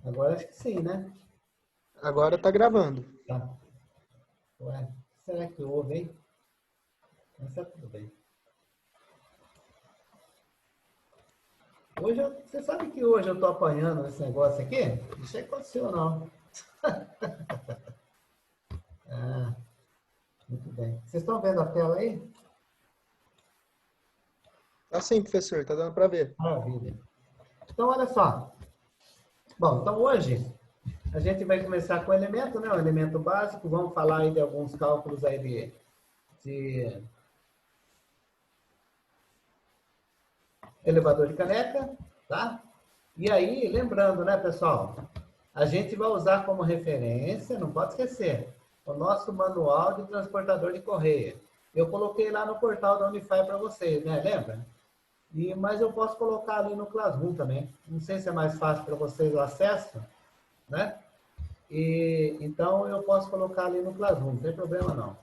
Agora acho que sim, né? Agora tá gravando. Tá. Ué, será que houve, hein? Mas tá tudo bem. Você sabe que hoje eu tô apanhando esse negócio aqui? Isso aí aconteceu, não. Ah, muito bem. Vocês estão vendo a tela aí? Tá sim, professor, tá dando pra ver. Maravilha. Então, olha só. Bom, então hoje a gente vai começar com o elemento, né? O elemento básico. Vamos falar aí de alguns cálculos aí de elevador de caneca, tá? E aí, lembrando, né, pessoal? A gente vai usar como referência, não pode esquecer, o nosso manual de transportador de correia. Eu coloquei lá no portal da Unify para vocês, né? Lembra? Mas eu posso colocar ali no Classroom também. Não sei se é mais fácil para vocês o acesso, né? Então eu posso colocar ali no Classroom, não tem problema não.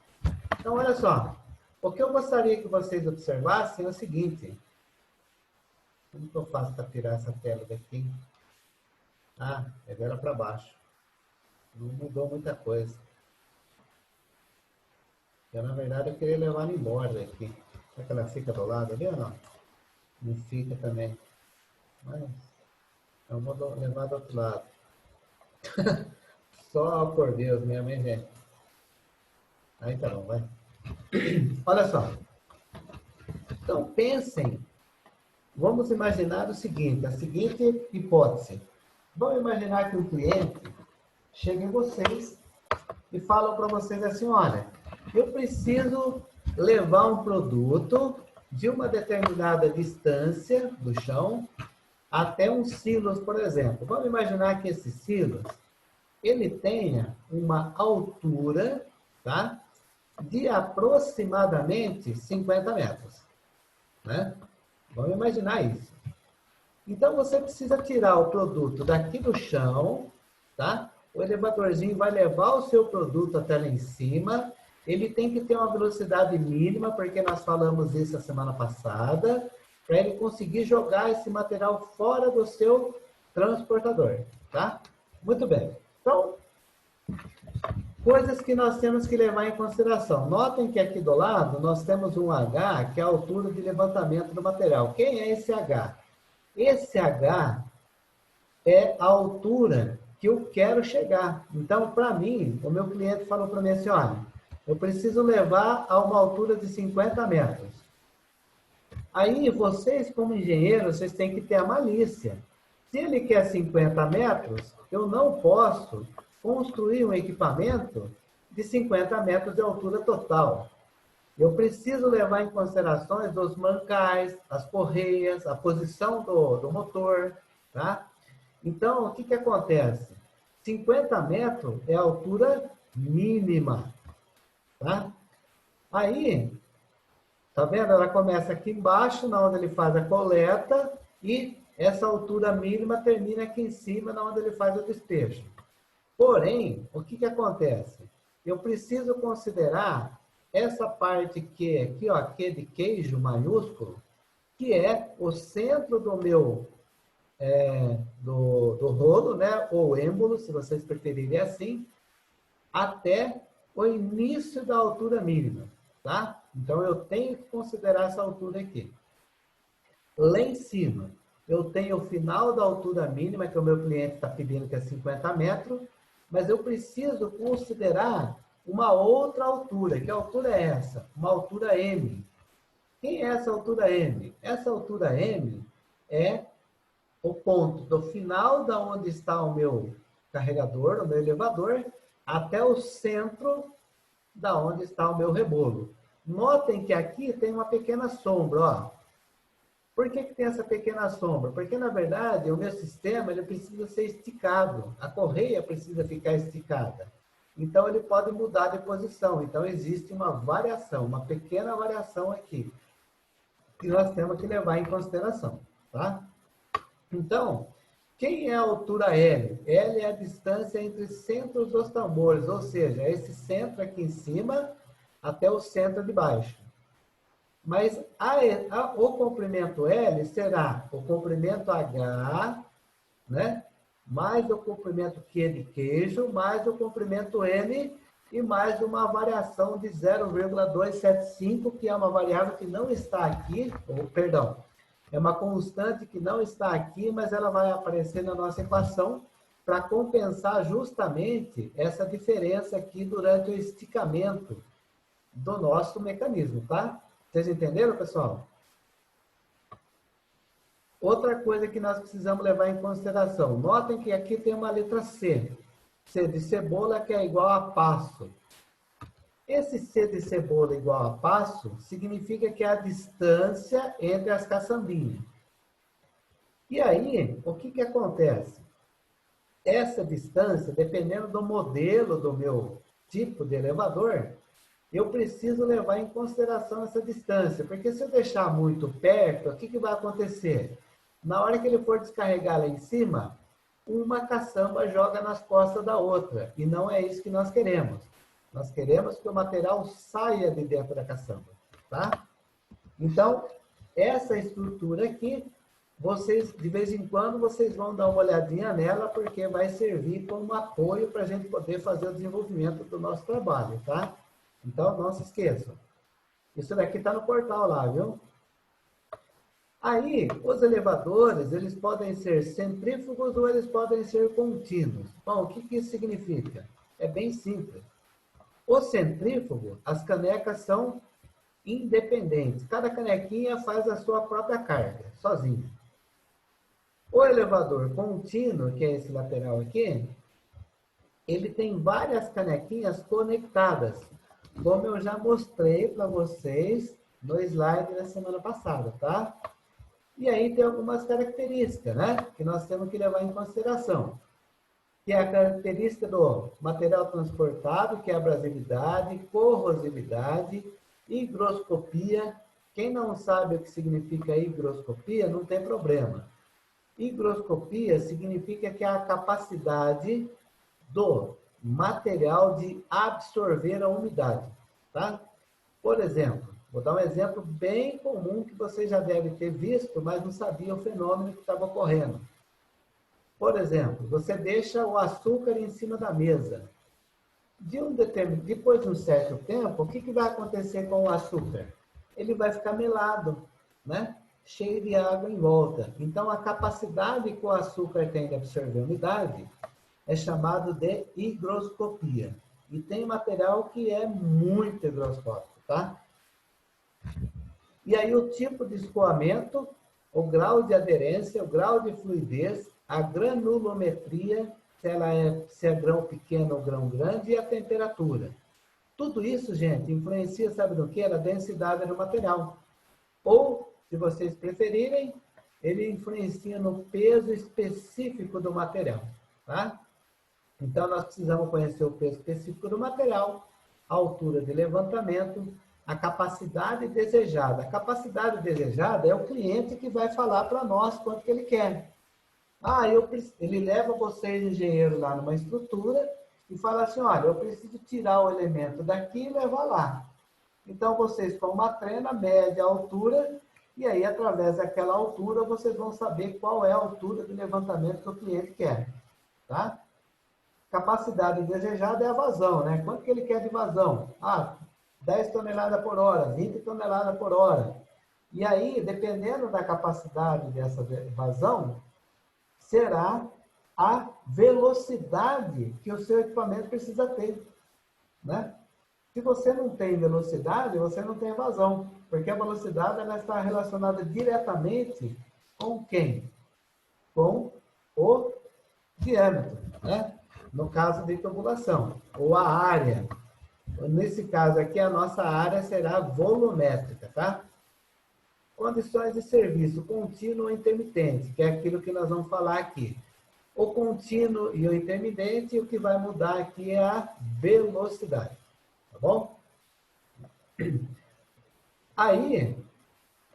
Então, olha só. O que eu gostaria que vocês observassem é o seguinte. Como que eu faço para tirar essa tela daqui? Ah, é dela para baixo. Não mudou muita coisa. Na verdade, eu queria levar ela embora daqui. Será que ela fica do lado ali ou não? Não fica também. Mas eu vou levar do outro lado. Só por Deus mesmo, hein, gente? Aí tá bom, vai. Olha só. Então, pensem. Vamos imaginar o seguinte, a seguinte hipótese. Vamos imaginar que um cliente chega em vocês e fala para vocês assim, olha, eu preciso levar um produto de uma determinada distância do chão até um silos, por exemplo. Vamos imaginar que esse silos ele tenha uma altura, tá, de aproximadamente 50 metros, né? Vamos imaginar isso. Então você precisa tirar o produto daqui do chão, tá? O elevadorzinho vai levar o seu produto até lá em cima. Ele tem que ter uma velocidade mínima, porque nós falamos isso a semana passada, para ele conseguir jogar esse material fora do seu transportador, tá? Muito bem. Então, coisas que nós temos que levar em consideração. Notem que aqui do lado nós temos um H, que é a altura de levantamento do material. Quem é esse H? Esse H é a altura que eu quero chegar. Então, para mim, o meu cliente falou para mim assim, olha, eu preciso levar a uma altura de 50 metros. Aí, vocês, como engenheiros, vocês têm que ter a malícia. Se ele quer 50 metros, eu não posso construir um equipamento de 50 metros de altura total. Eu preciso levar em considerações os mancais, as correias, a posição do motor, tá? Então, o que, que acontece? 50 metros é a altura mínima, tá? Aí, tá vendo? Ela começa aqui embaixo, na onde ele faz a coleta, e essa altura mínima termina aqui em cima, na onde ele faz o despejo. Porém, o que, que acontece? Eu preciso considerar essa parte Q aqui, ó, Q de queijo maiúsculo, que é o centro do meu do rolo, né, ou êmbolo, se vocês preferirem assim, até o início da altura mínima, tá? Então eu tenho que considerar essa altura aqui. Lá em cima, eu tenho o final da altura mínima, que o meu cliente está pedindo que é 50 metros, mas eu preciso considerar uma outra altura. Que altura é essa? Uma altura M. Quem é essa altura M? Essa altura M é o ponto do final da onde está o meu carregador, o meu elevador, até o centro da onde está o meu rebolo. Notem que aqui tem uma pequena sombra, ó. Por que tem essa pequena sombra? Porque, na verdade, o meu sistema ele precisa ser esticado. A correia precisa ficar esticada. Então, ele pode mudar de posição. Então, existe uma variação, uma pequena variação aqui, que nós temos que levar em consideração, tá? Então, quem é a altura L? L é a distância entre centros dos tambores, ou seja, esse centro aqui em cima até o centro de baixo. Mas o comprimento L será o comprimento H né? Mais o comprimento Q de queijo, mais o comprimento N e mais uma variação de 0,275, que é uma variável que não está aqui, ou perdão, é uma constante que não está aqui, mas ela vai aparecer na nossa equação para compensar justamente essa diferença aqui durante o esticamento do nosso mecanismo, tá? Vocês entenderam, pessoal? Outra coisa que nós precisamos levar em consideração. Notem que aqui tem uma letra C. C de cebola, que é igual a passo. Esse C de cebola igual a passo significa que é a distância entre as caçambinhas. E aí, o que acontece? Essa distância, dependendo do modelo do meu tipo de elevador, eu preciso levar em consideração essa distância, porque se eu deixar muito perto, o que vai acontecer? Na hora que ele for descarregar lá em cima, uma caçamba joga nas costas da outra, e não é isso que nós queremos. Nós queremos que o material saia de dentro da caçamba, tá? Então, essa estrutura aqui, vocês, de vez em quando, vocês vão dar uma olhadinha nela, porque vai servir como apoio para a gente poder fazer o desenvolvimento do nosso trabalho, tá? Então, não se esqueçam. Isso daqui está no portal lá, viu? Aí, os elevadores, eles podem ser centrífugos ou eles podem ser contínuos. Bom, o que isso significa? É bem simples. O centrífugo, as canecas são independentes. Cada canequinha faz a sua própria carga, sozinha. O elevador contínuo, que é esse lateral aqui, ele tem várias canequinhas conectadas, como eu já mostrei para vocês no slide da semana passada, tá? E aí tem algumas características, né? Que nós temos que levar em consideração. Que é a característica do material transportado, que é a abrasividade, corrosividade, higroscopia. Quem não sabe o que significa higroscopia, não tem problema. Higroscopia significa que é a capacidade do material de absorver a umidade, tá? Por exemplo, vou dar um exemplo bem comum que vocês já devem ter visto, mas não sabia o fenômeno que estava ocorrendo. Por exemplo, você deixa o açúcar em cima da mesa. Depois de um certo tempo, o que vai acontecer com o açúcar? Ele vai ficar melado, né? Cheio de água em volta. Então, a capacidade que o açúcar tem de absorver umidade é chamado de higroscopia. E tem material que é muito higroscópico, tá? E aí o tipo de escoamento, o grau de aderência, o grau de fluidez, a granulometria, se é grão pequeno ou grão grande, e a temperatura. Tudo isso, gente, influencia, sabe no que? Na densidade do material. Ou, se vocês preferirem, ele influencia no peso específico do material, tá? Então, nós precisamos conhecer o peso específico do material, a altura de levantamento, a capacidade desejada. A capacidade desejada é o cliente que vai falar para nós quanto que ele quer. Ele leva vocês, engenheiro, lá numa estrutura e fala assim, olha, eu preciso tirar o elemento daqui e levar lá. Então, vocês com uma trena, mede a altura, e aí, através daquela altura, vocês vão saber qual é a altura de levantamento que o cliente quer, tá? Capacidade desejada é a vazão, né? Quanto que ele quer de vazão? 10 toneladas por hora, 20 toneladas por hora. E aí, dependendo da capacidade dessa vazão, será a velocidade que o seu equipamento precisa ter, né? Se você não tem velocidade, você não tem vazão, porque a velocidade ela está relacionada diretamente com quem? Com o diâmetro, né? No caso de tubulação, ou a área. Nesse caso aqui, a nossa área será volumétrica, tá? Condições de serviço contínuo ou intermitente, que é aquilo que nós vamos falar aqui. O contínuo e o intermitente, o que vai mudar aqui é a velocidade, tá bom? Aí,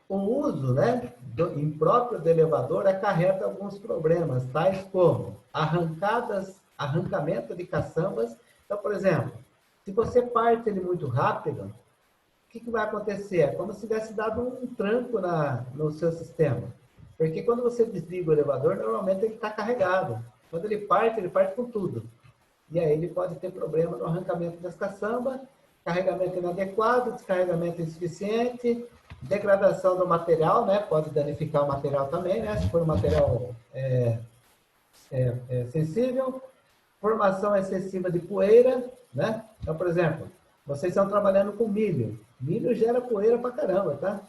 o uso, né, impróprio do elevador acarreta alguns problemas, tais como arrancamento de caçambas. Então, por exemplo, se você parte ele muito rápido, o que vai acontecer? É como se tivesse dado um tranco no seu sistema. Porque quando você desliga o elevador, normalmente ele está carregado. Quando ele parte com tudo. E aí ele pode ter problema no arrancamento das caçambas, carregamento inadequado, descarregamento insuficiente, degradação do material, né? Pode danificar o material também, né? Se for um material sensível, formação excessiva de poeira, né? Então, por exemplo, vocês estão trabalhando com milho. Milho gera poeira pra caramba, tá?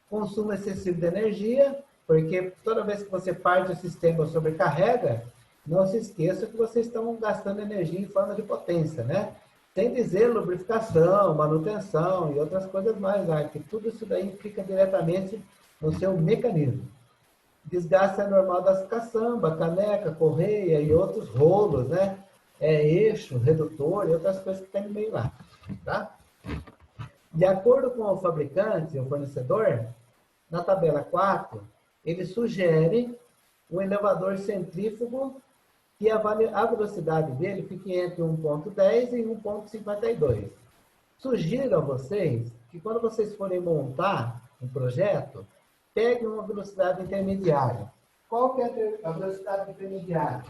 Consumo excessivo de energia, porque toda vez que você parte o sistema sobrecarrega, não se esqueça que vocês estão gastando energia em forma de potência, né? Sem dizer lubrificação, manutenção e outras coisas mais, né? Que tudo isso daí implica diretamente no seu mecanismo. Desgaste anormal das caçamba, caneca, correia e outros rolos, né? Eixo, redutor e outras coisas que tem no meio lá, tá? De acordo com o fabricante, o fornecedor, na tabela 4, ele sugere um elevador centrífugo que a velocidade dele fique entre 1.10 e 1.52. Sugiro a vocês que quando vocês forem montar um projeto, peguem uma velocidade intermediária. Qual que é a velocidade intermediária?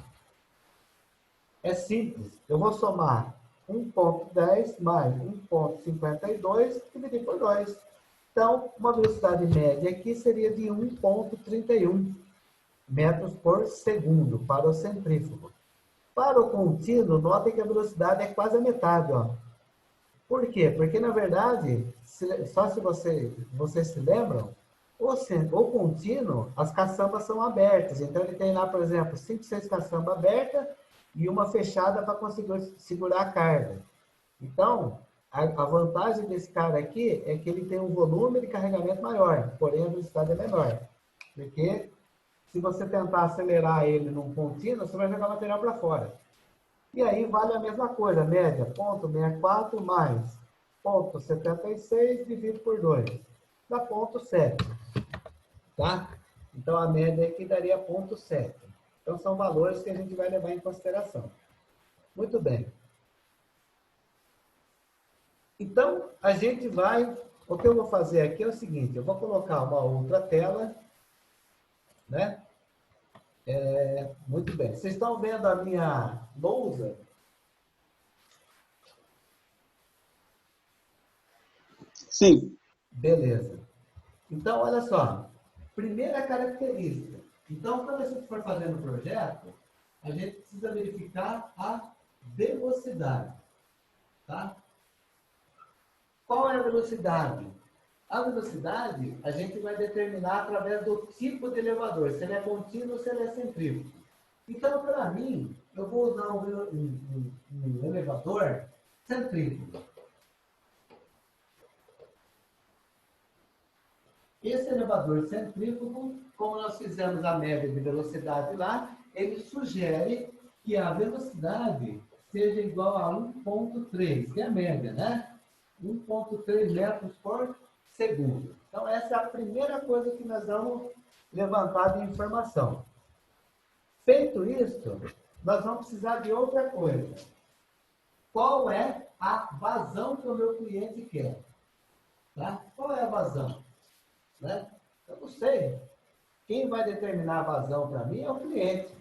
É simples. Eu vou somar 1.10 mais 1.52 dividido por 2. Então, uma velocidade média aqui seria de 1.31 metros por segundo para o centrífugo. Para o contínuo, notem que a velocidade é quase a metade. Ó. Por quê? Porque, na verdade, só se vocês se lembram, o contínuo, as caçambas são abertas. Então, ele tem lá, por exemplo, 5, 6 caçambas abertas e uma fechada para conseguir segurar a carga. Então, a vantagem desse cara aqui é que ele tem um volume de carregamento maior, porém a velocidade é menor. Porque se você tentar acelerar ele num contínuo, você vai jogar material para fora. E aí vale a mesma coisa, média, 0.64 mais 0.76 dividido por 2, dá 0.7. Tá? Então a média aqui daria 0.7. Então são valores que a gente vai levar em consideração. Muito bem. Então, a gente vai... O que eu vou fazer aqui é o seguinte, eu vou colocar uma outra tela, né? Muito bem. Vocês estão vendo a minha lousa? Sim. Beleza. Então, olha só. Primeira característica. Então, quando a gente for fazendo o projeto, a gente precisa verificar a velocidade. Tá? Qual é a velocidade? A velocidade a gente vai determinar através do tipo de elevador, se ele é contínuo ou se ele é centrífugo. Então, para mim, eu vou usar um elevador centrífugo. Esse elevador centrífugo, como nós fizemos a média de velocidade lá, ele sugere que a velocidade seja igual a 1.3, que é a média, né? 1.3 metros por segundo. Então, essa é a primeira coisa que nós vamos levantar de informação. Feito isso, nós vamos precisar de outra coisa. Qual é a vazão que o meu cliente quer? Tá? Qual é a vazão? Né? Eu não sei. Quem vai determinar a vazão para mim é o cliente.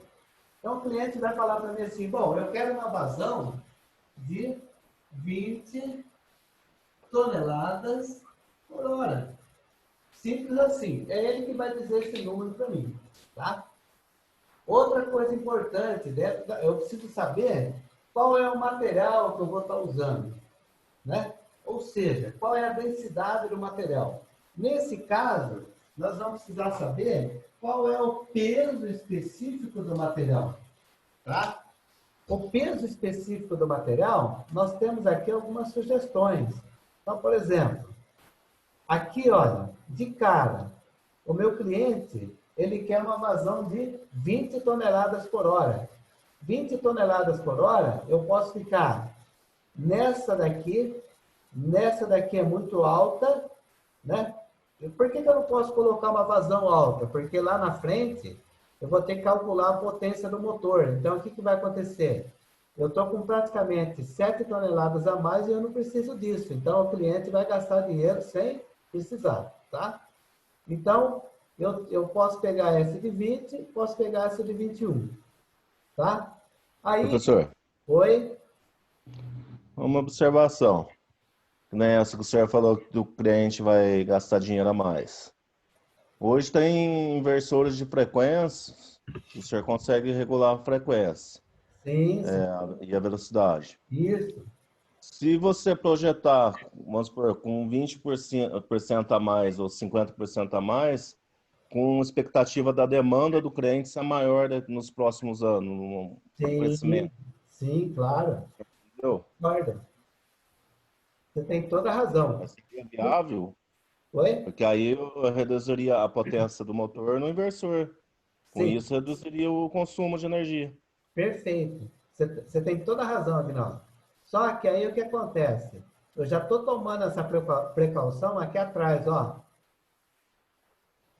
Então, o cliente vai falar para mim assim, bom, eu quero uma vazão de 20 toneladas por hora. Simples assim. É ele que vai dizer esse número para mim. Tá? Outra coisa importante, eu preciso saber qual é o material que eu vou estar usando. Né? Ou seja, qual é a densidade do material. Nesse caso, nós vamos precisar saber qual é o peso específico do material. Tá? O peso específico do material, nós temos aqui algumas sugestões. Então, por exemplo, aqui, olha, de cara, o meu cliente, ele quer uma vazão de 20 toneladas por hora. 20 toneladas por hora, eu posso ficar nessa daqui é muito alta, né? Por que eu não posso colocar uma vazão alta? Porque lá na frente, eu vou ter que calcular a potência do motor. Então, o que vai acontecer? Eu estou com praticamente 7 toneladas a mais e eu não preciso disso. Então, o cliente vai gastar dinheiro sem precisar, tá? Então, eu posso pegar essa de 20, posso pegar essa de 21, tá? Aí, Professor, oi? uma observação. Nessa que o senhor falou que o cliente vai gastar dinheiro a mais. Hoje tem inversores de frequências, o senhor consegue regular a frequência Sim, sim, e a velocidade. isso. Se você projetar, vamos supor, com 20% a mais ou 50% a mais, com expectativa da demanda do cliente ser maior nos próximos anos, no Sim, crescimento. sim, claro. Entendeu? Concordo. Você tem toda a razão. Mas seria viável, Oi? porque aí eu reduziria a potência do motor no inversor. Com Sim, isso, reduziria o consumo de energia. perfeito. Você tem toda a razão, Agnaldo. Só que aí o que acontece? Eu já estou tomando essa precaução aqui atrás, ó.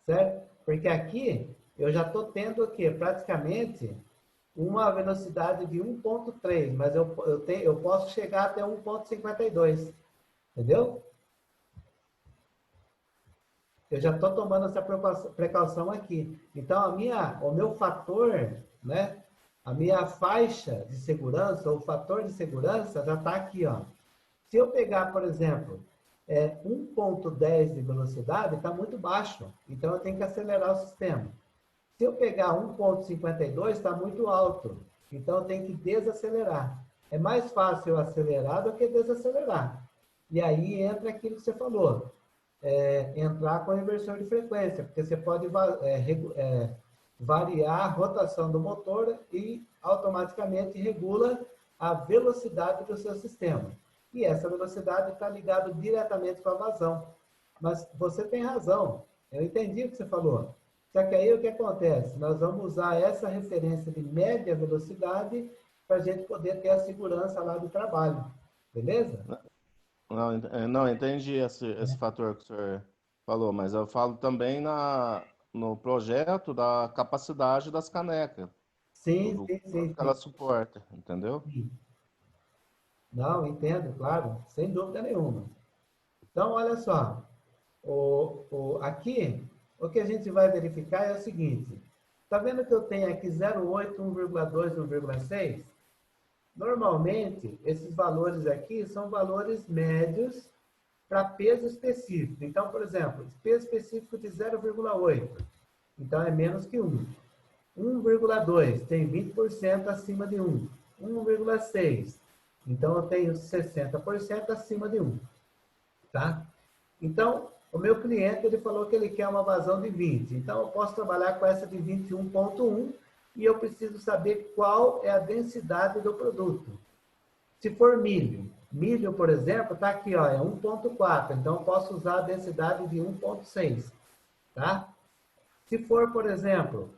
Certo? Porque aqui eu já estou tendo o quê? Praticamente uma velocidade de 1,3, mas eu posso chegar até 1,52. Entendeu? Eu já estou tomando essa precaução aqui. Então, o meu fator, né? A minha faixa de segurança, o fator de segurança já está aqui, ó. Se eu pegar, por exemplo, 1,10 de velocidade, está muito baixo. Então, eu tenho que acelerar o sistema. Se eu pegar 1,52, está muito alto. Então, eu tenho que desacelerar. É mais fácil eu acelerar do que desacelerar. E aí entra aquilo que você falou. Entrar com a inversor de frequência, porque você pode variar a rotação do motor e automaticamente regula a velocidade do seu sistema. E essa velocidade está ligada diretamente com a vazão. Mas você tem razão, eu entendi o que você falou. Só que aí o que acontece? Nós vamos usar essa referência de média velocidade para a gente poder ter a segurança lá do trabalho. Beleza? Não, não entendi esse fator que o senhor falou, mas eu falo também no projeto da capacidade das canecas, Sim, do sim, sim, quanto que sim. ela suporta, entendeu? Sim. Não, entendo, claro, sem dúvida nenhuma. Então, olha só, aqui, o que a gente vai verificar é o seguinte, está vendo que eu tenho aqui 0,8, 1,2, 1,6? Normalmente, esses valores aqui são valores médios para peso específico. Então, por exemplo, peso específico de 0,8, então é menos que 1. 1,2 tem 20% acima de 1. 1,6, então eu tenho 60% acima de 1. Tá? Então, o meu cliente ele falou que ele quer uma vazão de 20. Então, eu posso trabalhar com essa de 21,1 e eu preciso saber qual é a densidade do produto. Se for milho, milho, por exemplo, está aqui, ó, é 1,4. Então, eu posso usar a densidade de 1,6. Tá? Se for, por exemplo,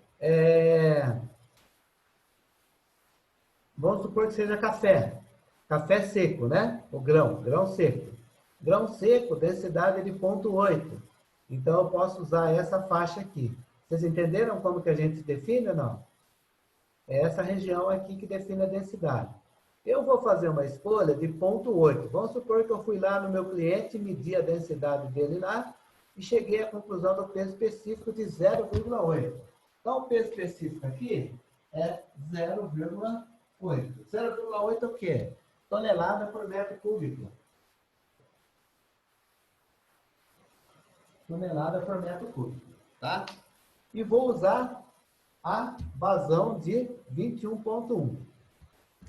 vamos supor que seja café. Café seco, né? O grão seco. Grão seco, densidade de 0,8. Então, eu posso usar essa faixa aqui. Vocês entenderam como que a gente define ou não? É essa região aqui que define a densidade. Eu vou fazer uma escolha de 0,8. Vamos supor que eu fui lá no meu cliente, medi a densidade dele lá e cheguei à conclusão do peso específico de 0,8. Então, o peso específico aqui é 0,8. 0,8 é o quê? Tonelada por metro cúbico. Tonelada por metro cúbico, tá? E vou usar a vazão de 21,1.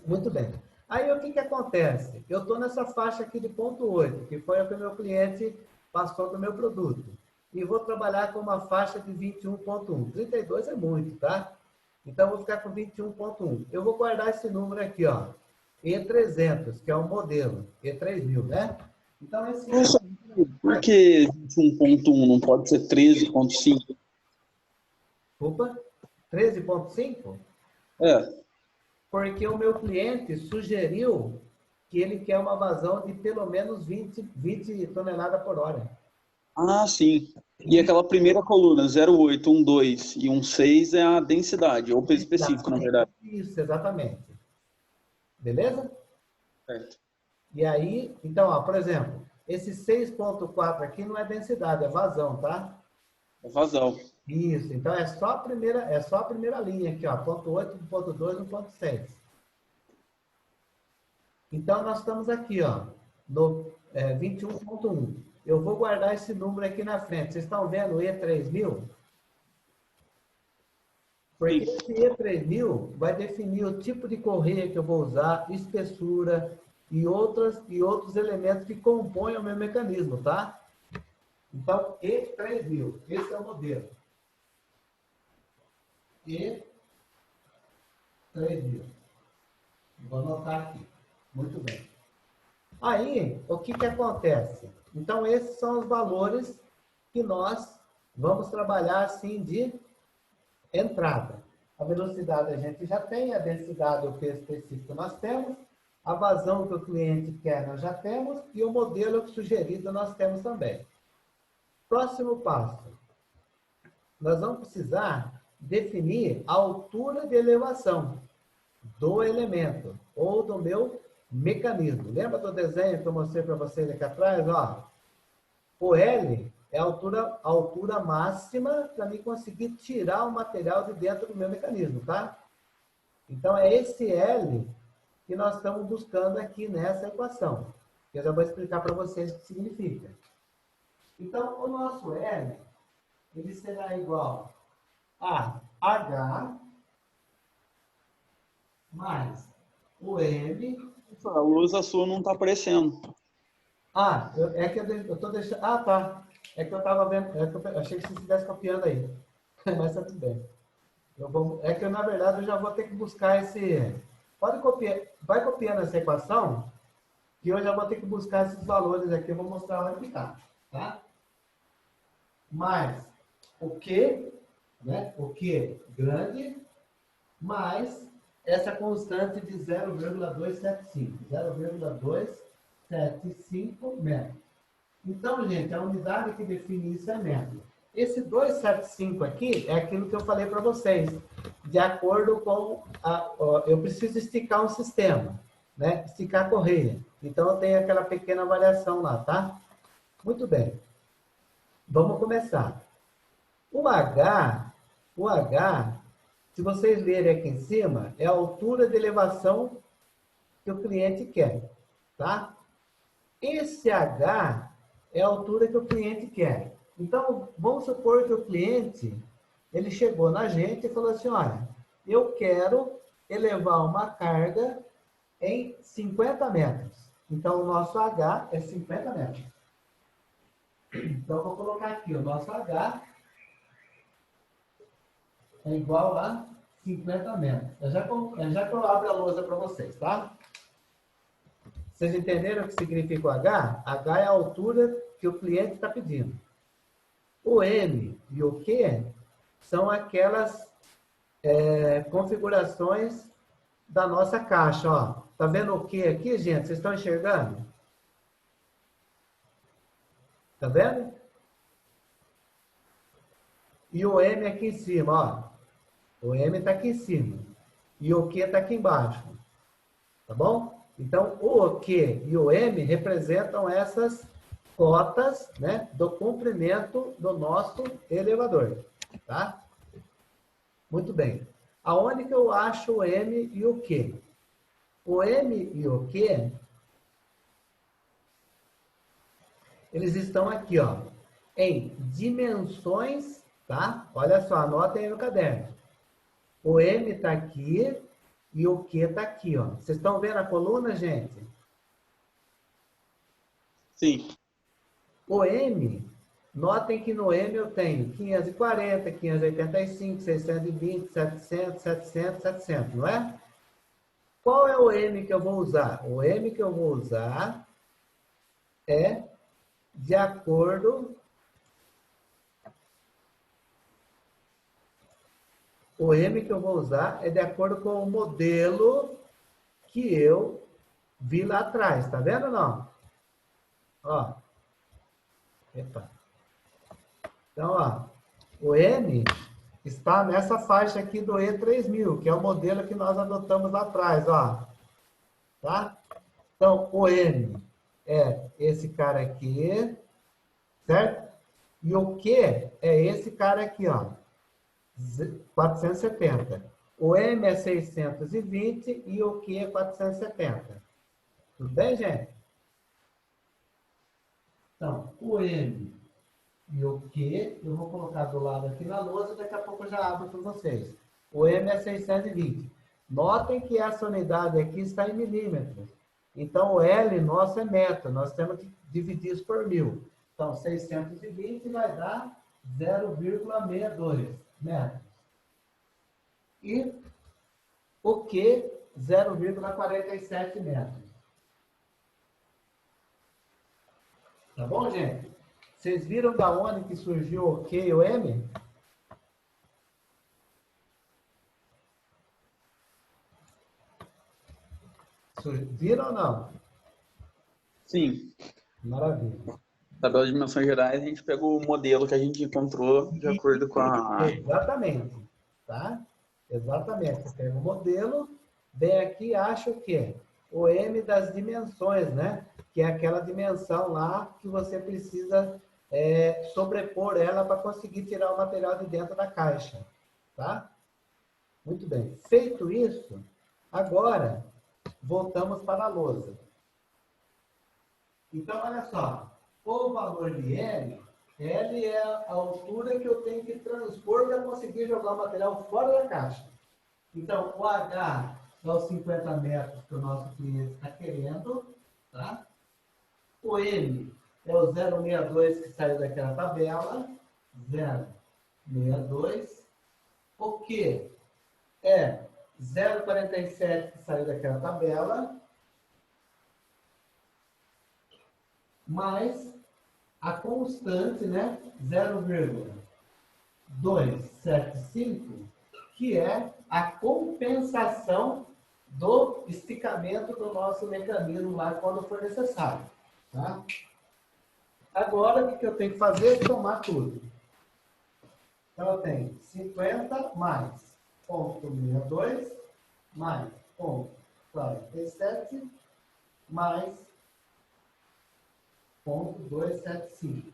Muito bem. Aí o que que acontece? Eu estou nessa faixa aqui de 0,8, que foi a que o meu cliente passou do meu produto. E vou trabalhar com uma faixa de 21,1. 32 é muito, tá? Então, eu vou ficar com 21,1. Eu vou guardar esse número aqui, ó. E300, que é o modelo. E3000, né? Então, esse... Nossa, por que 21,1 não pode ser 13,5? Opa, 13,5? É. Porque o meu cliente sugeriu que ele quer uma vazão de pelo menos 20 toneladas por hora. Ah, sim. E aquela primeira coluna, 0,8, 1,2 e 1,6 é a densidade, ou peso específico, na verdade. Isso, exatamente. Beleza? Certo. E aí, então, ó, por exemplo, esse 6,4 aqui não é densidade, é vazão, tá? É vazão. Isso, então é só a primeira linha aqui, ó, ponto 8, ponto 2 e ponto 6. Então, nós estamos aqui, ó, no 21.1. Eu vou guardar esse número aqui na frente. Vocês estão vendo o E3000? Porque esse E3000 vai definir o tipo de correia que eu vou usar, espessura e outros elementos que compõem o meu mecanismo, tá? Então, E3000, esse é o modelo. E3000. Vou anotar aqui. Muito bem. Aí, o que acontece? Então, esses são os valores que nós vamos trabalhar assim de entrada. A velocidade a gente já tem, a densidade, o peso específico nós temos, a vazão que o cliente quer nós já temos e o modelo sugerido nós temos também. Próximo passo. Nós vamos precisar definir a altura de elevação do elemento ou do meu mecanismo. Lembra do desenho que eu mostrei para vocês aqui atrás? Ó, o L é a altura máxima para mim conseguir tirar o material de dentro do meu mecanismo, tá? Então, é esse L que nós estamos buscando aqui nessa equação. Eu já vou explicar para vocês o que significa. Então, o nosso L, ele será igual a H mais o M. A luz a sua não está aparecendo. É que eu estou deixando... Ah, tá. É que eu estava vendo... eu achei que você estivesse copiando aí. Mas tá tudo bem. É que, na verdade, eu já vou ter que buscar esse... Pode copiar. Vai copiando essa equação, que eu já vou ter que buscar esses valores aqui. Eu vou mostrar onde está. Tá? Mais o Q, né? O Q grande, mais essa constante de 0,275. 0,275 metros. Então, gente, a unidade que define isso é metro. Esse 275 aqui é aquilo que eu falei para vocês. De acordo com eu preciso esticar um sistema, né? Esticar a correia. Então, eu tenho aquela pequena variação lá, tá? Muito bem. Vamos começar. O H, se vocês lerem aqui em cima, é a altura de elevação que o cliente quer, tá? Esse H é a altura que o cliente quer. Então, vamos supor que o cliente, ele chegou na gente e falou assim, olha, eu quero elevar uma carga em 50 metros. Então, o nosso H é 50 metros. Então, eu vou colocar aqui, o nosso H é igual a 50 metros. Já que eu abro a lousa para vocês, tá? Vocês entenderam o que significa o H? H é a altura que o cliente está pedindo. O M e o Q são aquelas configurações da nossa caixa. Ó. Tá vendo o Q aqui, gente? Vocês estão enxergando? Tá vendo? E o M aqui em cima, ó. O M está aqui em cima. E o Q está aqui embaixo. Tá bom? Então, o Q e o M representam essas cotas, né, do comprimento do nosso elevador. Tá? Muito bem. Aonde que eu acho o M e o Q? O M e o Q, eles estão aqui, ó, em dimensões, tá? Olha só, anotem aí no caderno. O M está aqui e o Q está aqui, ó. Vocês estão vendo a coluna, gente? Sim. O M, notem que no M eu tenho 540, 585, 620, 700, 700, 700, não é? Qual é o M que eu vou usar? O M que eu vou usar é de acordo... O M que eu vou usar é de acordo com o modelo que eu vi lá atrás. Tá vendo ou não? Ó. Epa. Então, ó. O M está nessa faixa aqui do E3000, que é o modelo que nós adotamos lá atrás, ó. Tá? Então, o M é esse cara aqui, certo? E o Q é esse cara aqui, ó, 470. O M é 620 e o Q é 470. Tudo bem, gente? Então, o M e o Q, eu vou colocar do lado aqui na lousa, daqui a pouco eu já abro para vocês. O M é 620. Notem que essa unidade aqui está em milímetros. Então, o L nosso é metro. Nós temos que dividir isso por 1000. Então, 620 vai dar 0,62 metros. E o Q, 0,47 metros. Tá bom, gente? Vocês viram da onde que surgiu o Q e o M? Viram ou não? Sim. Maravilha. Tabela de dimensões gerais, a gente pega o modelo que a gente encontrou de acordo com a... Exatamente. Tá? Exatamente. Você tem um modelo, vem aqui e acha o quê? O M das dimensões, né? Que é aquela dimensão lá que você precisa sobrepor ela para conseguir tirar o material de dentro da caixa. Tá? Muito bem. Feito isso, agora voltamos para a lousa. Então, olha só. O valor de L, L é a altura que eu tenho que transpor para conseguir jogar o material fora da caixa. Então, o H é os 50 metros que o nosso cliente está querendo. Tá? O M é o 0,62 que saiu daquela tabela. 0,62. O Q é 0,47 que saiu daquela tabela. Mais a constante, né? 0,275, que é a compensação do esticamento do nosso mecanismo lá quando for necessário. Tá? Agora, o que eu tenho que fazer? Somar tudo. Então, eu tenho 50 mais 0,62 mais 0,47 mais 0,275.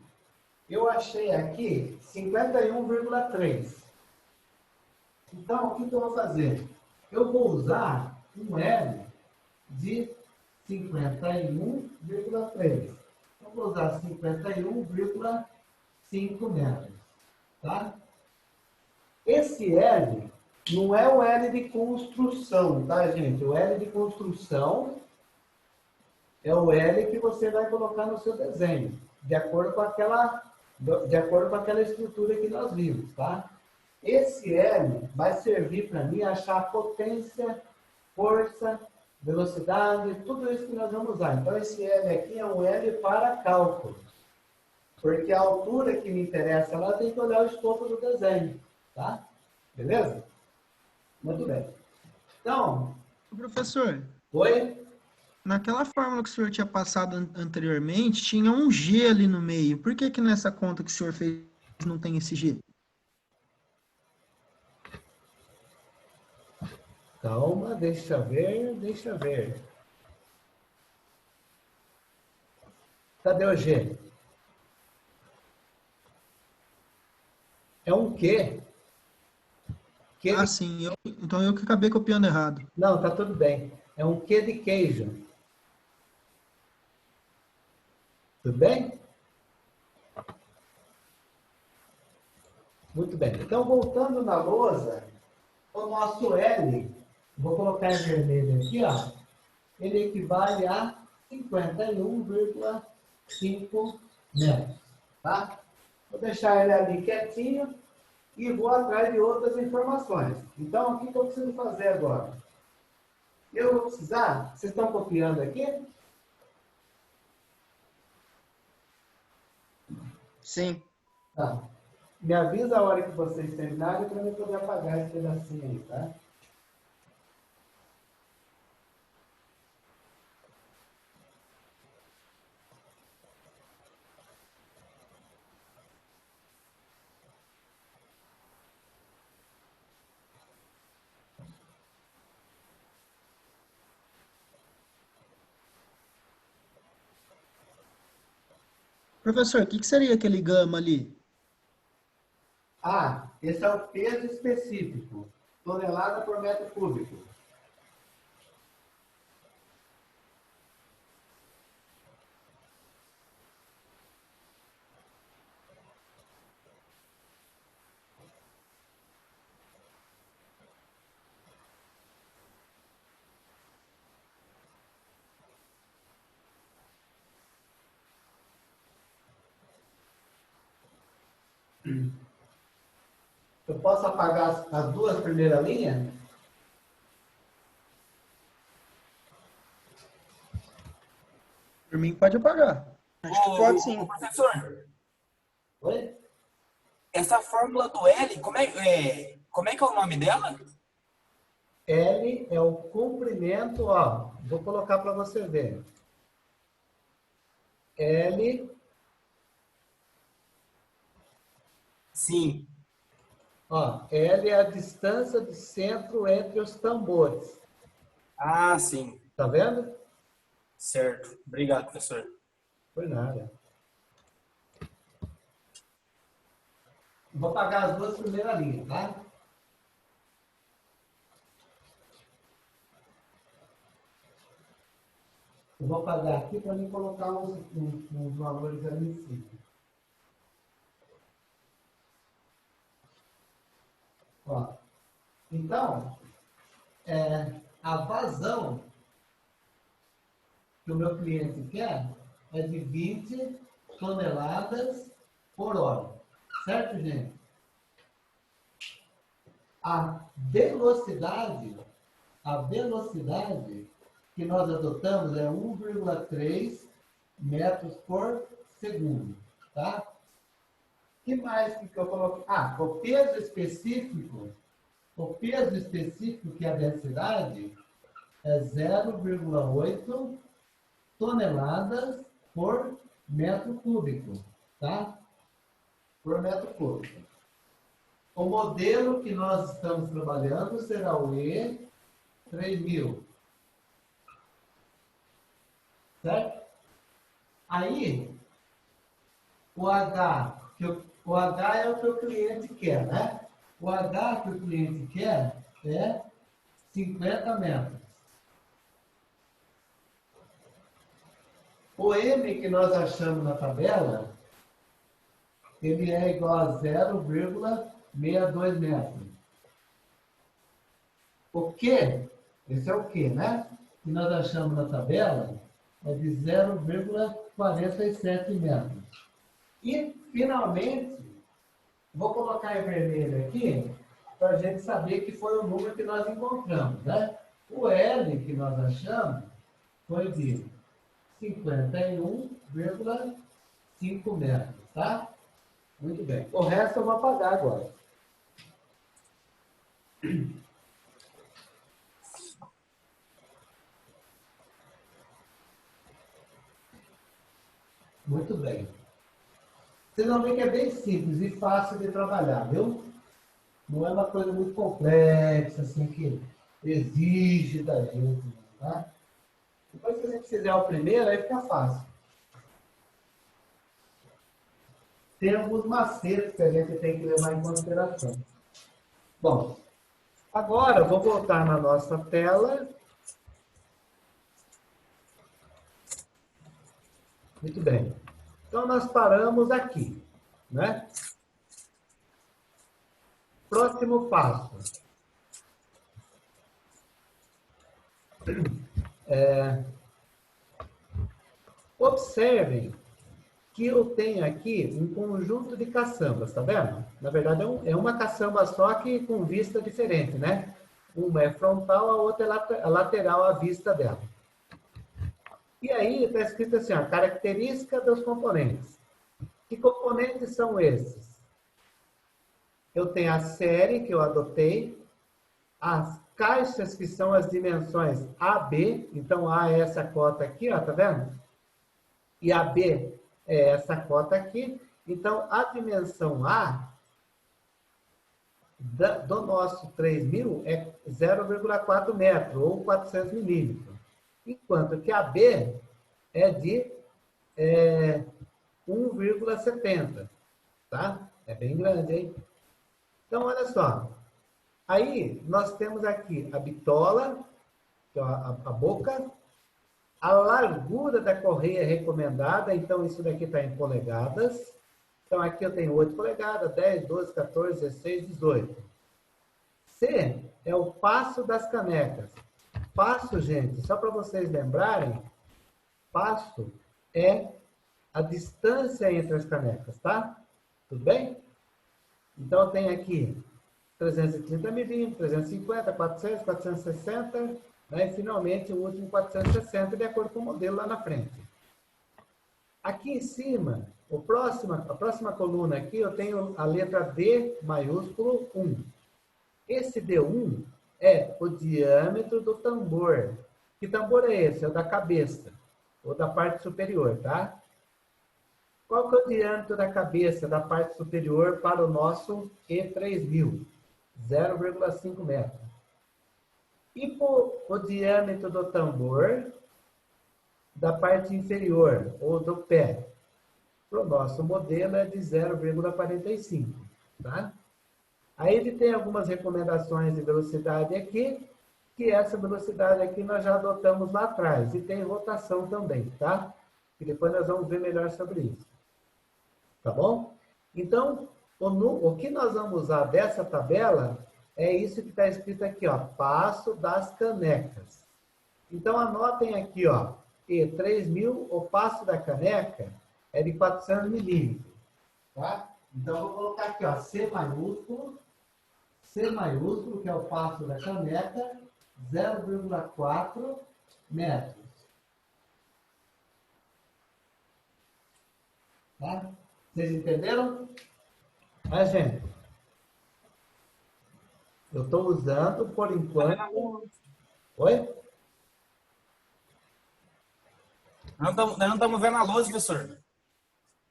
Eu achei aqui 51,3. Então, o que eu vou fazer? Eu vou usar um L de 51,3. Eu vou usar 51,5 metros. Tá? Esse L não é o L de construção, tá, gente? O L de construção é o L que você vai colocar no seu desenho, de acordo com aquela estrutura que nós vimos, tá? Esse L vai servir para mim achar potência, força, velocidade, tudo isso que nós vamos usar. Então, esse L aqui é um L para cálculo. Porque a altura que me interessa lá tem que olhar o escopo do desenho, tá? Beleza? Muito bem. Então... Professor. Oi? Naquela fórmula que o senhor tinha passado anteriormente, tinha um G ali no meio. Por que que nessa conta que o senhor fez não tem esse G? Calma, deixa ver. Cadê o G? É um Q. Ah, sim. Então eu que acabei copiando errado. Não, tá tudo bem. É um Q de queijo. Tudo bem? Muito bem. Então, voltando na lousa, o nosso L, vou colocar em vermelho aqui, ó, ele equivale a 51,5 metros. Tá? Vou deixar ele ali quietinho e vou atrás de outras informações. Então, o que eu preciso fazer agora? Eu vou precisar... Vocês estão copiando aqui? Sim. Tá. Me avisa a hora que vocês terminarem para eu poder apagar esse pedacinho aí, tá? Professor, o que que seria aquele gama ali? Ah, esse é o peso específico, tonelada por metro cúbico. Eu posso apagar as duas primeiras linhas? Por mim, pode apagar. Acho que pode sim. Ô, professor, Oi? essa fórmula do L, como é que é o nome dela? L é o comprimento, ó. Vou colocar para você ver. L, Sim. ó, L é a distância de centro entre os tambores. Ah, sim. Tá vendo? Certo. Obrigado, professor. Foi nada. Vou apagar as duas primeiras linhas, tá? Eu vou apagar aqui para mim colocar uns valores ali em cima. Ó. Então, a vazão que o meu cliente quer é de 20 toneladas por hora. Certo, gente? A velocidade que nós adotamos é 1,3 metros por segundo, tá? O que mais que eu coloquei? Ah, o peso específico, que é a densidade, é 0,8 toneladas por metro cúbico, tá? Por metro cúbico. O modelo que nós estamos trabalhando será o E3000. Certo? Aí, o H é o que o cliente quer, né? O H que o cliente quer é 50 metros. O M que nós achamos na tabela, ele é igual a 0,62 metros. O Q, esse é o Q, né? Que nós achamos na tabela, é de 0,47 metros. E, finalmente, vou colocar em vermelho aqui, para a gente saber que foi o número que nós encontramos, né? O L que nós achamos foi de 51,5 metros, tá? Muito bem. O resto eu vou apagar agora. Muito bem. Vocês vão ver que é bem simples e fácil de trabalhar, viu? Não é uma coisa muito complexa, assim, que exige da gente, tá? Depois que a gente fizer o primeiro, aí fica fácil. Tem alguns macetes que a gente tem que levar em consideração. Bom, agora eu vou voltar na nossa tela. Muito bem. Então, nós paramos aqui, né? Próximo passo. Observem que eu tenho aqui um conjunto de caçambas, tá vendo? Na verdade, é uma caçamba só que com vista diferente, né? Uma é frontal, a outra é lateral à vista dela. E aí está escrito assim, a característica dos componentes. Que componentes são esses? Eu tenho a série que eu adotei, as caixas que são as dimensões AB, então A é essa cota aqui, ó, tá vendo? E AB é essa cota aqui. Então, a dimensão A do nosso 3000 é 0,4 metro, ou 400 milímetros. Enquanto que a B é de 1,70, tá? É bem grande, hein? Então, olha só. Aí, nós temos aqui a bitola, que é a boca, a largura da correia recomendada, então isso daqui está em polegadas. Então, aqui eu tenho 8 polegadas, 10, 12, 14, 16, 18. C é o passo das canecas. Passo, gente, só para vocês lembrarem, passo é a distância entre as canecas, tá? Tudo bem? Então, eu tenho aqui 330 milímetros, 350, 400, 460, né? E finalmente o último 460, de acordo com o modelo lá na frente. Aqui em cima, a próxima coluna aqui, eu tenho a letra D maiúsculo 1. Esse D1 é o diâmetro do tambor. Que tambor é esse? É o da cabeça, ou da parte superior, tá? Qual que é o diâmetro da cabeça da parte superior para o nosso E3000? 0,5 metros. E o diâmetro do tambor da parte inferior, ou do pé, para o nosso modelo é de 0,45, tá? Aí ele tem algumas recomendações de velocidade aqui, que essa velocidade aqui nós já adotamos lá atrás. E tem rotação também, tá? E depois nós vamos ver melhor sobre isso. Tá bom? Então, o que nós vamos usar dessa tabela é isso que está escrito aqui, ó, passo das canecas. Então, anotem aqui, ó, E3000, o passo da caneca é de 400 milímetros, tá? Então, eu vou colocar aqui, ó, C maiúsculo, que é o passo da caneca, 0,4 metros. Tá? Vocês entenderam? Mas, gente, eu estou usando, por enquanto... Oi? Nós não estamos vendo a lousa, professor.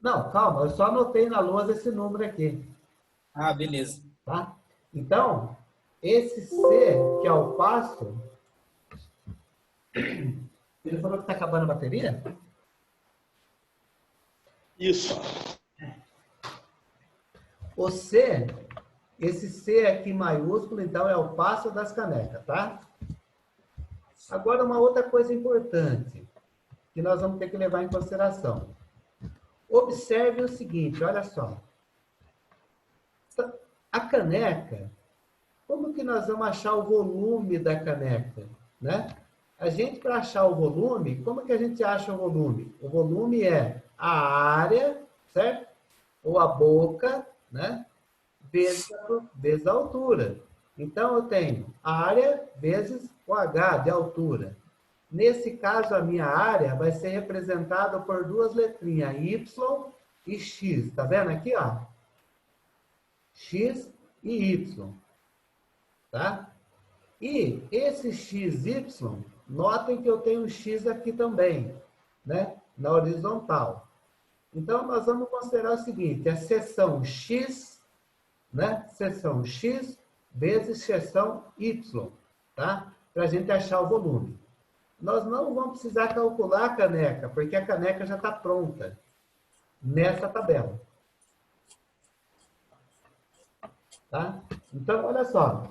Não, calma, eu só anotei na lousa esse número aqui. Ah, beleza. Tá? Então, esse C, que é o passo... Ele falou que está acabando a bateria? Isso. O C, esse C aqui maiúsculo, então, é o passo das canecas, tá? Agora, uma outra coisa importante, que nós vamos ter que levar em consideração. Observe o seguinte, olha só. A caneca, como que nós vamos achar o volume da caneca, né? A gente, para achar o volume, como que a gente acha o volume? O volume é a área, certo? Ou a boca, né? Vezes a altura. Então, eu tenho a área vezes o H de altura. Nesse caso, a minha área vai ser representada por duas letrinhas, Y e X. Tá vendo aqui, ó? X e Y. Tá? E esse XY, notem que eu tenho um X aqui também, né? Na horizontal. Então, nós vamos considerar o seguinte, a seção X, né? Seção X vezes seção Y, tá? Para a gente achar o volume. Nós não vamos precisar calcular a caneca, porque a caneca já está pronta nessa tabela. Tá? Então, olha só.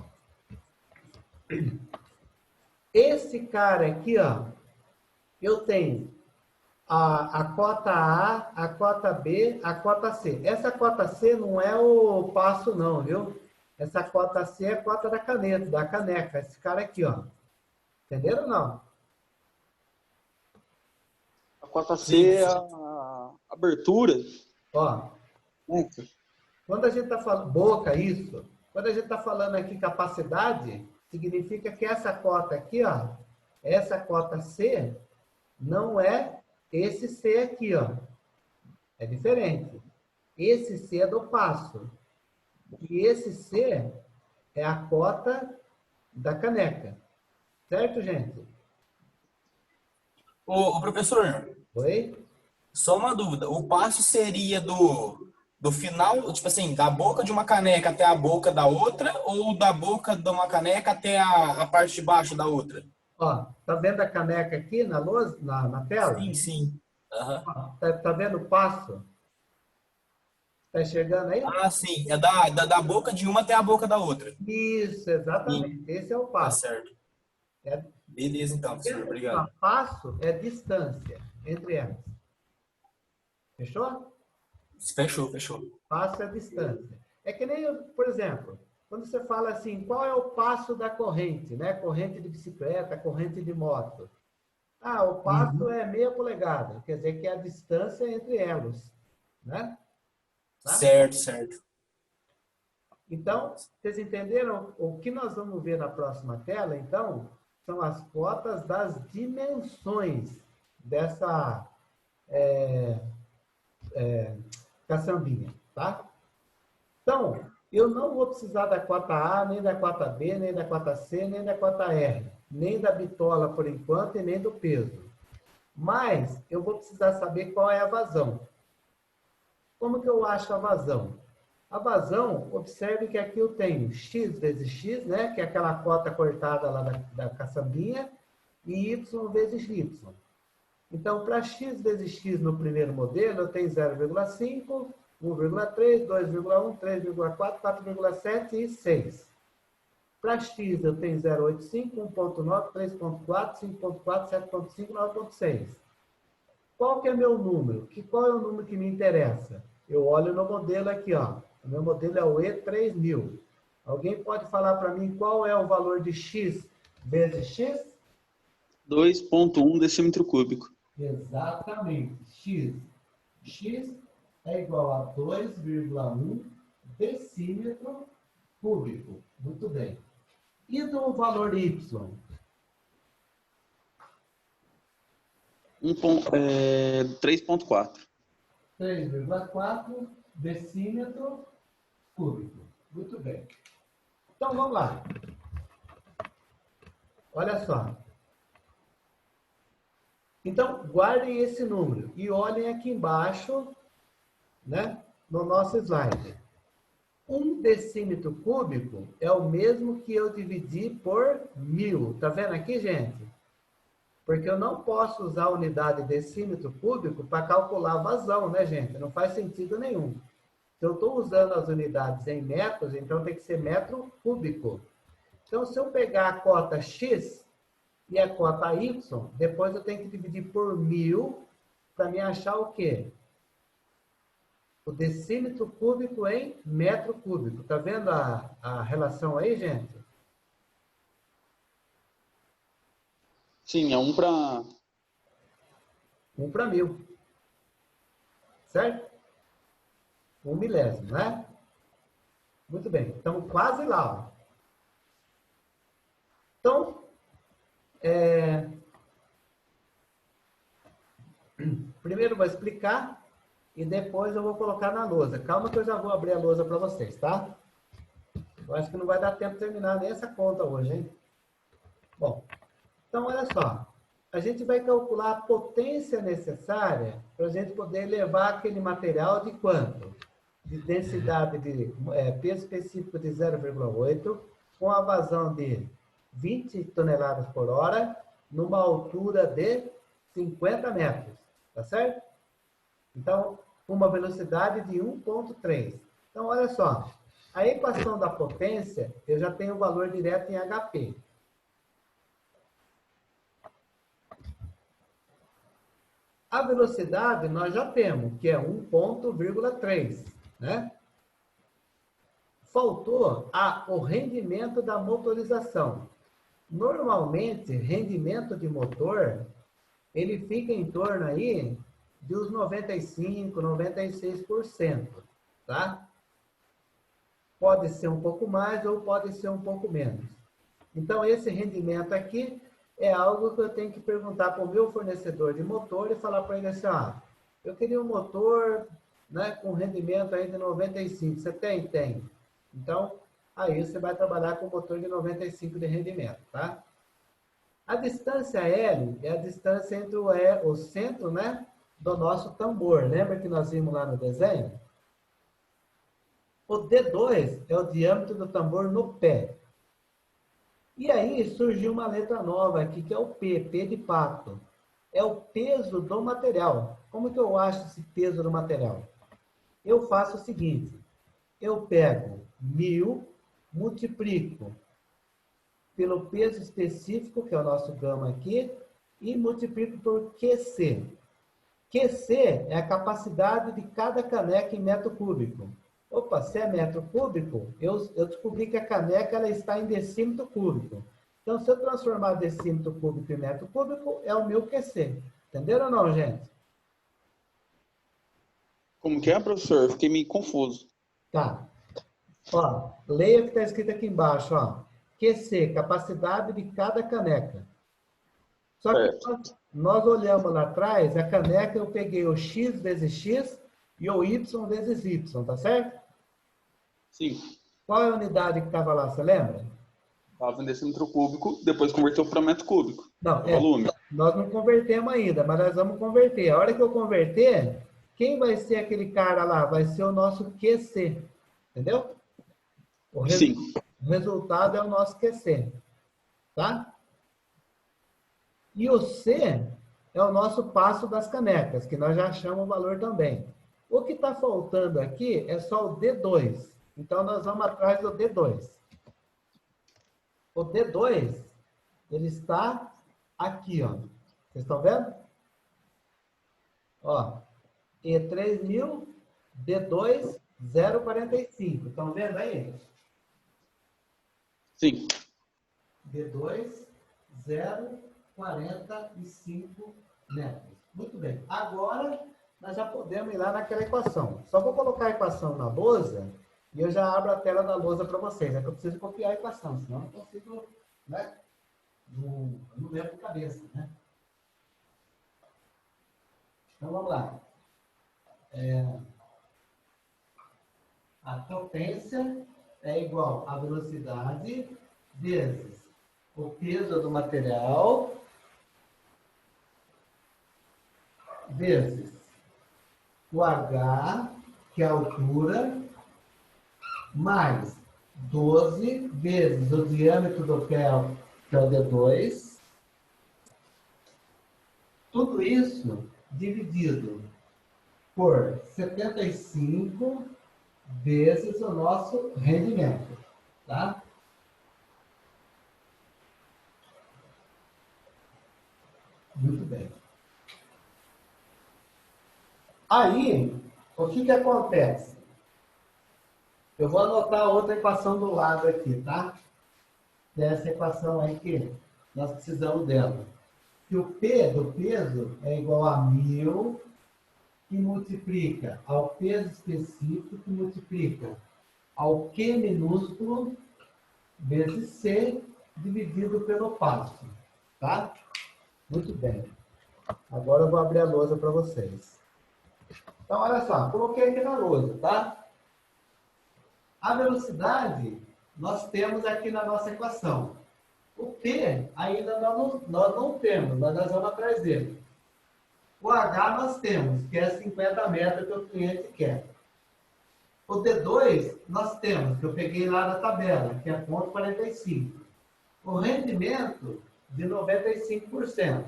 Esse cara aqui, ó, eu tenho a cota A, a cota B, a cota C. Essa cota C não é o passo não, viu? Essa cota C é a cota da caneta, da caneca. Esse cara aqui, ó. Entenderam ou não? A cota C é a abertura. Ó, quando a gente está falando... Boca, isso. Quando a gente está falando aqui capacidade, significa que essa cota aqui, ó, essa cota C, não é esse C aqui, ó. É diferente. Esse C é do passo. E esse C é a cota da caneca. Certo, gente? Ô, professor, Oi? só uma dúvida. O passo seria do final, tipo assim, da boca de uma caneca até a boca da outra, ou da boca de uma caneca até a parte de baixo da outra? Ó, tá vendo a caneca aqui na lousa, na tela? Sim, sim. Aham. Ó, tá vendo o passo? Tá enxergando aí? Ah, sim. É da boca de uma até a boca da outra. Isso, exatamente. Esse é o Tá passo. certo. É, Beleza, então, professor. Obrigado. passo é distância entre elas. Fechou? Fechou, fechou. Passo é distância. É que nem, por exemplo, quando você fala assim, qual é o passo da corrente, né? Corrente de bicicleta, corrente de moto. Ah, o passo Uhum. é meia polegada, quer dizer que é a distância entre elos, né? Tá? Certo, certo. Então, vocês entenderam? O que nós vamos ver na próxima tela, então, são as cotas das dimensões dessa caçambinha, tá? Então, eu não vou precisar da cota A, nem da cota B, nem da cota C, nem da cota R, nem da bitola por enquanto e nem do peso. Mas eu vou precisar saber qual é a vazão. Como que eu acho a vazão? A vazão, observe que aqui eu tenho x vezes x, né, que é aquela cota cortada lá da caçambinha, e y vezes y. Então, para x vezes x no primeiro modelo, eu tenho 0,5, 1,3, 2,1, 3,4, 4,7 e 6. Para x, eu tenho 0,85, 1,9, 3,4, 5,4, 7,5, 9,6. Qual que é meu número? Qual é o número que me interessa? Eu olho no modelo aqui, ó. O meu modelo é o E3000. Alguém pode falar para mim qual é o valor de x vezes x? 2,1 decímetro cúbico. Exatamente. X é igual a 2,1 decímetro cúbico. Muito bem. E do valor y? 3,4. 3,4 decímetro cúbico. Muito bem. Então, vamos lá. Olha só. Então, guardem esse número e olhem aqui embaixo, né, no nosso slide. 1 decímetro cúbico é o mesmo que eu dividi por 1000. Tá vendo aqui, gente? Porque eu não posso usar a unidade decímetro cúbico para calcular a vazão, né, gente? Não faz sentido nenhum. Se eu estou usando as unidades em metros, então tem que ser metro cúbico. Então, se eu pegar a cota x e a cota y, depois eu tenho que dividir por 1000 para me achar o quê? O decímetro cúbico em metro cúbico. Tá vendo a relação aí, gente? Sim, é 1 para... 1 para 1000. Certo? 1 milésimo, né? Muito bem. Estamos quase lá, ó. Então, primeiro eu vou explicar e depois eu vou colocar na lousa. Calma que eu já vou abrir a lousa para vocês, tá? Eu acho que não vai dar tempo de terminar nem essa conta hoje, hein? Bom, então olha só. A gente vai calcular a potência necessária para a gente poder levar aquele material de quanto? De densidade de peso específico de 0,8, com a vazão de 20 toneladas por hora, numa altura de 50 metros, tá certo? Então, uma velocidade de 1,3. Então, olha só, a equação da potência, eu já tenho o valor direto em HP. A velocidade nós já temos, que é 1,3, né? Faltou o rendimento da motorização. Normalmente, rendimento de motor, ele fica em torno aí de uns 95%, 96%, tá? Pode ser um pouco mais ou pode ser um pouco menos. Então, esse rendimento aqui é algo que eu tenho que perguntar para o meu fornecedor de motor e falar para ele assim, eu queria um motor, né, com rendimento aí de 95. Você tem? Tem. Então, aí você vai trabalhar com motor de 95 de rendimento, tá? A distância L é a distância entre o centro, né, do nosso tambor. Lembra que nós vimos lá no desenho? O D2 é o diâmetro do tambor no pé. E aí surgiu uma letra nova aqui, que é o P, P de pato. É o peso do material. Como que eu acho esse peso do material? eu faço o seguinte, eu pego 1000, multiplico pelo peso específico, que é o nosso gama aqui, e multiplico por QC. QC é a capacidade de cada caneca em metro cúbico. Opa, se é metro cúbico, eu descobri que a caneca ela está em decímetro cúbico. Então, se eu transformar decímetro cúbico em metro cúbico, é o meu QC. Entenderam ou não, gente? Como que é, professor? Eu fiquei meio confuso. Tá. Ó, leia o que está escrito aqui embaixo, ó. QC, capacidade de cada caneca. Só que nós olhamos lá atrás, a caneca eu peguei o X vezes X e o Y vezes Y, tá certo? Sim. Qual é a unidade que estava lá, você lembra? Estava em decímetro cúbico, depois converteu para metro cúbico. Não, Volume. nós não convertemos ainda, mas nós vamos converter. A hora que eu converter, quem vai ser aquele cara lá? Vai ser o nosso QC. Entendeu? Sim. O resultado é o nosso QC. Tá? E o C é o nosso passo das canecas, que nós já achamos o valor também. O que está faltando aqui é só o D2. Então, nós vamos atrás do D2. O D2, ele está aqui, ó. Vocês estão vendo? Ó, E3000, D2, 0,45. Estão vendo aí? Sim. D2, 0,45 metros. Muito bem. Agora, nós já podemos ir lá naquela equação. Só vou colocar a equação na lousa e eu já abro a tela da lousa para vocês. É que eu preciso copiar a equação, senão eu não consigo, né? Não lembro de cabeça, né? Então, vamos lá. A potência é igual à velocidade vezes o peso do material vezes o H, que é a altura, mais 12 vezes o diâmetro do pé, que é o D2. Tudo isso dividido por 75 vezes o nosso rendimento, tá? Muito bem. Aí, o que que acontece? Eu vou anotar outra equação do lado aqui, tá? Dessa equação aí que nós precisamos dela. Que o P do peso é igual a 1000, que multiplica ao peso específico, que multiplica ao Q minúsculo, vezes C, dividido pelo passo. Tá? Muito bem. Agora eu vou abrir a lousa para vocês. Então, olha só, coloquei aqui na lousa, tá? A velocidade, nós temos aqui na nossa equação. O P, ainda nós não temos, mas nós vamos atrás dele. O H nós temos, que é 50 metros que o cliente quer. O D2 nós temos, que eu peguei lá na tabela, que é 0,45. O rendimento de 95%,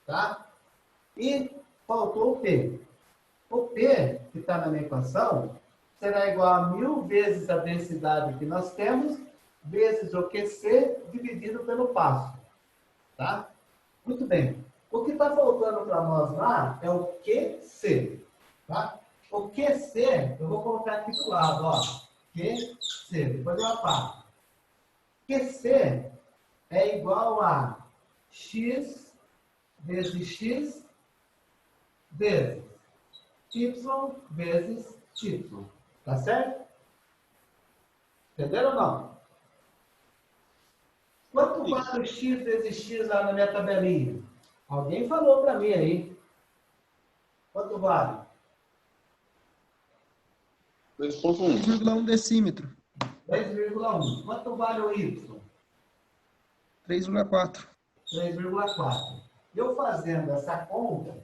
tá? E faltou o P. O P, que está na minha equação, será igual a 1000 vezes a densidade que nós temos, vezes o QC, dividido pelo passo. Tá? Muito bem. O que está faltando para nós lá é o QC. Tá? O QC, eu vou colocar aqui do lado, ó. QC, depois eu apago. QC é igual a X vezes X vezes Y vezes Y. Tá certo? Entenderam ou não? Quanto vale o X vezes X lá na minha tabelinha? Alguém falou para mim aí. Quanto vale? 2,1. 3,1 decímetro. 3,1. Quanto vale o Y? 3,4. 3,4. Eu fazendo essa conta,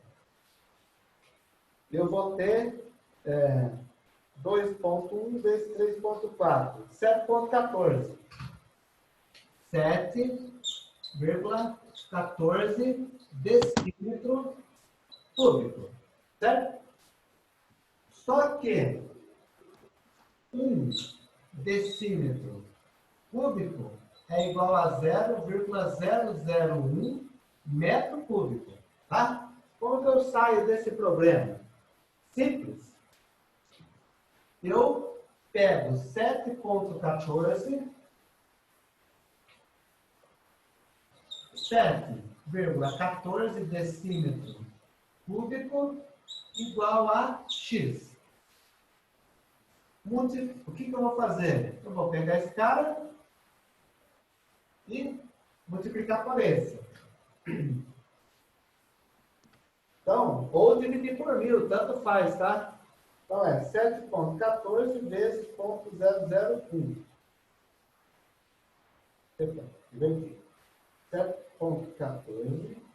eu vou ter 2,1 vezes 3,4. 7,14. 7,14 decímetro cúbico. Certo? Só que 1 decímetro cúbico é igual a 0,001 metro cúbico, tá? Como que eu saio desse problema? Simples. Eu pego 7,14, 7,14 decímetro cúbico igual a X. O que eu vou fazer? Eu vou pegar esse cara e multiplicar por esse. Então, ou dividir por 1000, tanto faz, tá? Então, é 7,14 vezes 0,001. 7,14.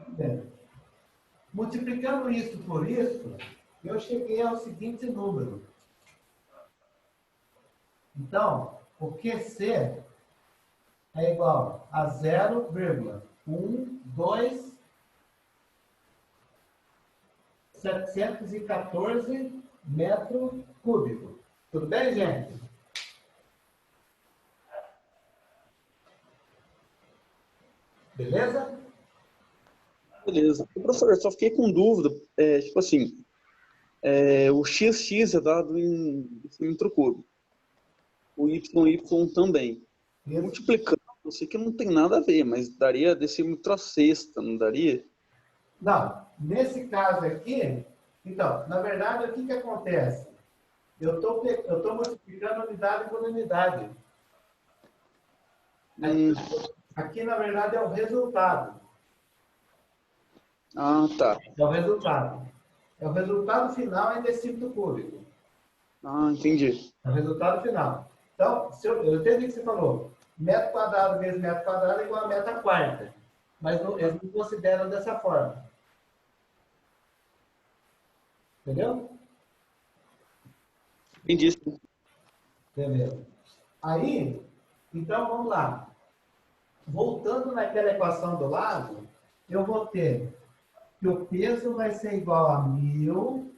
Bem, multiplicando isso por isso, eu cheguei ao seguinte número. Então, o QC é igual a 0,12714 metro cúbico. Tudo bem, gente? Beleza? Beleza. Professor, eu só fiquei com dúvida. Tipo assim, o XX é dado em decímetro cúbico. O YY também. Isso. Multiplicando, eu sei que não tem nada a ver, mas daria decímetro a sexta, não daria? Não, nesse caso aqui, então, na verdade, o que acontece? Eu tô multiplicando unidade por unidade. Aqui, na verdade, é o resultado. Ah, tá. É o resultado. É o resultado final em decímetro cúbico. Ah, entendi. É o resultado final. Então, eu entendi o que você falou. Metro quadrado vezes metro quadrado é igual a metro à quarta. Mas eles não consideram dessa forma. Entendeu? Entendi. Sim. Beleza. Aí, então vamos lá. Voltando naquela equação do lado, eu vou ter que o peso vai ser igual a 1000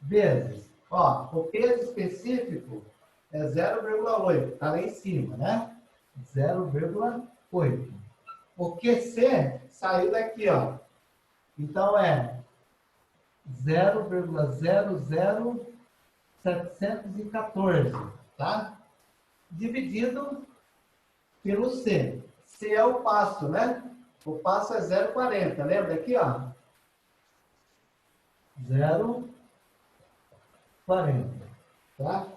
vezes. Ó, o peso específico é 0,8. Está lá em cima, né? 0,8. O QC saiu daqui, ó. Então é 0,00714, tá? Dividido pelo C. C é o passo, né? O passo é 0,40. Lembra aqui, ó? 0,40. Tá?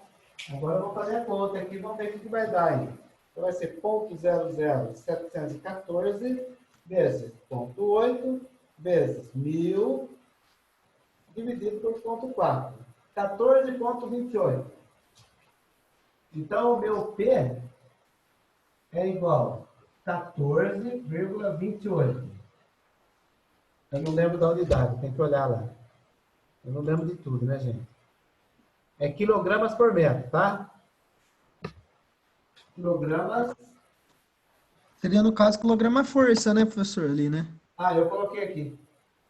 Agora eu vou fazer a conta aqui, vamos ver o que vai dar aí. Então vai ser 0,00714 vezes 0,8 vezes 1000 dividido por 0,4. 14,28. Então o meu P é igual a 14,28. Eu não lembro da unidade, tem que olhar lá. Eu não lembro de tudo, né, gente? É quilogramas por metro, tá? Quilogramas. Seria, no caso, quilograma força, né, professor, ali, né? Ah, eu coloquei aqui.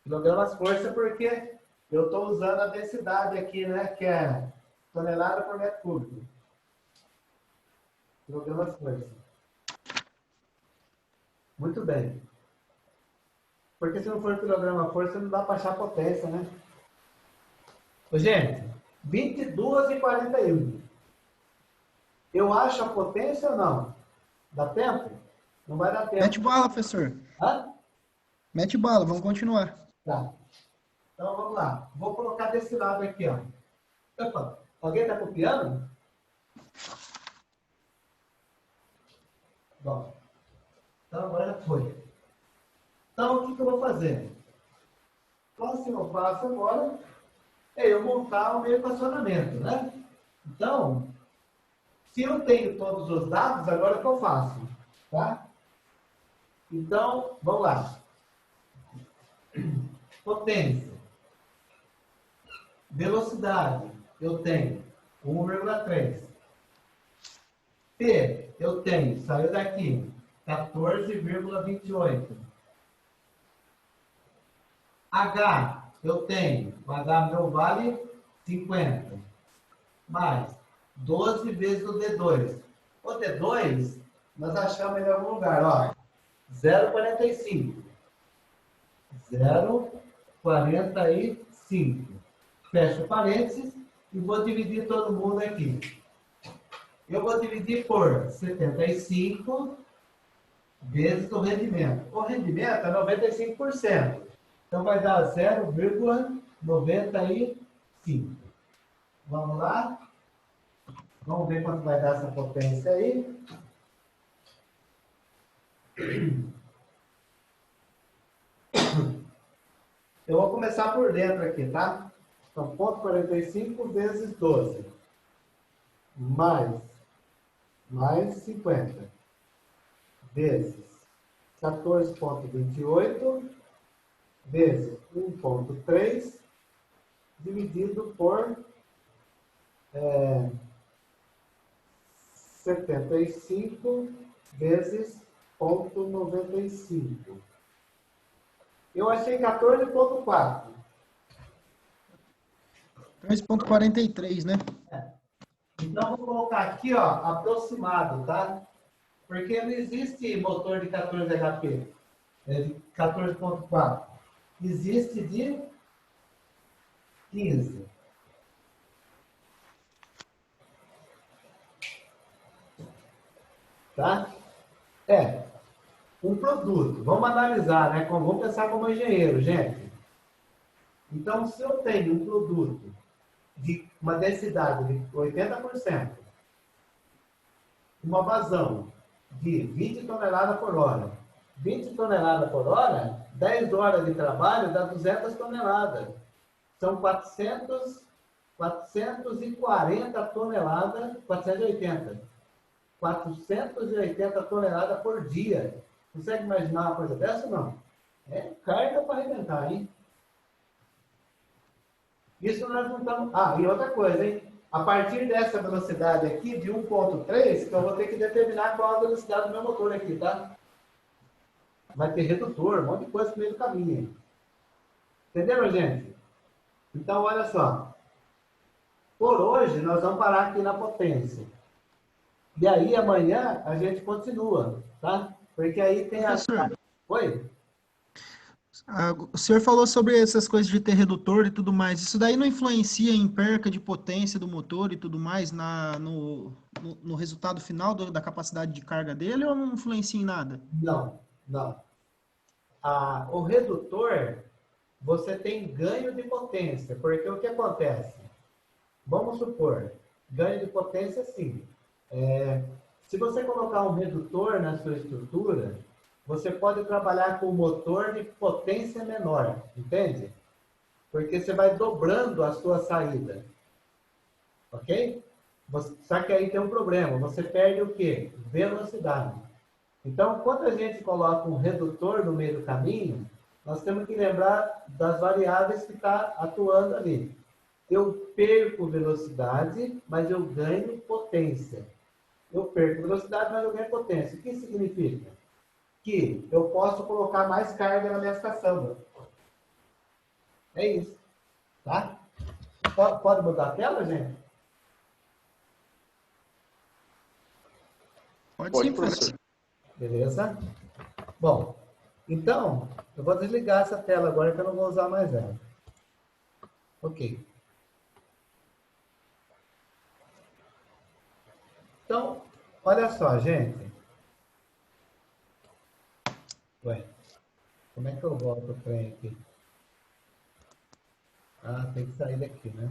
Quilogramas força porque eu estou usando a densidade aqui, né? Que é tonelada por metro cúbico. Quilogramas força. Muito bem. Porque se não for quilograma força, não dá para achar a potência, né? Ô, gente, 22h41. Eu acho a potência ou não? Dá tempo? Não vai dar tempo. Mete bala, professor. Hã? Mete bala, vamos continuar. Tá. Então, vamos lá. Vou colocar desse lado aqui, ó. Opa, alguém está copiando? Bom. Então, agora já foi. Então, o que eu vou fazer? O próximo passo agora é eu montar o meu equacionamento, né? Então, se eu tenho todos os dados, agora o que eu faço? Tá? Então, vamos lá. Potência. Velocidade, eu tenho 1,3. P, eu tenho, saiu daqui, 14,28. H, eu tenho, o H meu vale 50, mais 12 vezes o D2. O D2, nós achamos ele em algum lugar, ó, 0,45. 0,45. Fecho parênteses e vou dividir todo mundo aqui. Eu vou dividir por 75 vezes o rendimento. O rendimento é 95%. Então vai dar 0,95. Vamos lá? Vamos ver quanto vai dar essa potência aí. Eu vou começar por dentro aqui, tá? Então, 0,45 vezes 12. Mais 50. Vezes 14,28. Vezes 1,3. Dividido por 75 vezes 0,95. Eu achei 14,4. 3,43, né? Então, vou colocar aqui, ó, aproximado, tá? Porque não existe motor de 14 HP, de 14,4. Existe de 15. Tá? Um produto. Vamos analisar, né? Vamos pensar como engenheiro, gente. Então, se eu tenho um produto de uma densidade de 80%, uma vazão de 20 toneladas por hora, 20 toneladas por hora, 10 horas de trabalho dá 200 toneladas. São 440 toneladas, 480 toneladas por dia. Consegue imaginar uma coisa dessa ou não? É carga para arrebentar, hein? Isso nós não estamos... Ah, e outra coisa, hein? A partir dessa velocidade aqui, de 1,3, que eu vou ter que determinar qual a velocidade do meu motor aqui, tá? Vai ter redutor, um monte de coisa no meio do caminho. Entenderam, gente? Então, olha só. Por hoje, nós vamos parar aqui na potência. E aí, amanhã, a gente continua, tá? Porque aí tem Professor, Oi? o senhor falou sobre essas coisas de ter redutor e tudo mais. Isso daí não influencia em perca de potência do motor e tudo mais no resultado final da capacidade de carga dele ou não influencia em nada? Não, não. O redutor, você tem ganho de potência, porque o que acontece? Vamos supor, ganho de potência sim. Se você colocar um redutor na sua estrutura, você pode trabalhar com um motor de potência menor, entende? Porque você vai dobrando a sua saída. Ok? Só que aí tem um problema, você perde o quê? Velocidade. Então, quando a gente coloca um redutor no meio do caminho, nós temos que lembrar das variáveis que está atuando ali. Eu perco velocidade, mas eu ganho potência. Eu perco velocidade, mas eu ganho potência. O que significa? Que eu posso colocar mais carga na minha estação. É isso. Tá? Pode mudar a tela, gente? Pode sim, professor. Beleza? Bom, então, eu vou desligar essa tela agora que eu não vou usar mais ela. Ok. Então, olha só, gente. Ué, como é que eu volto o trem aqui? Ah, tem que sair daqui, né?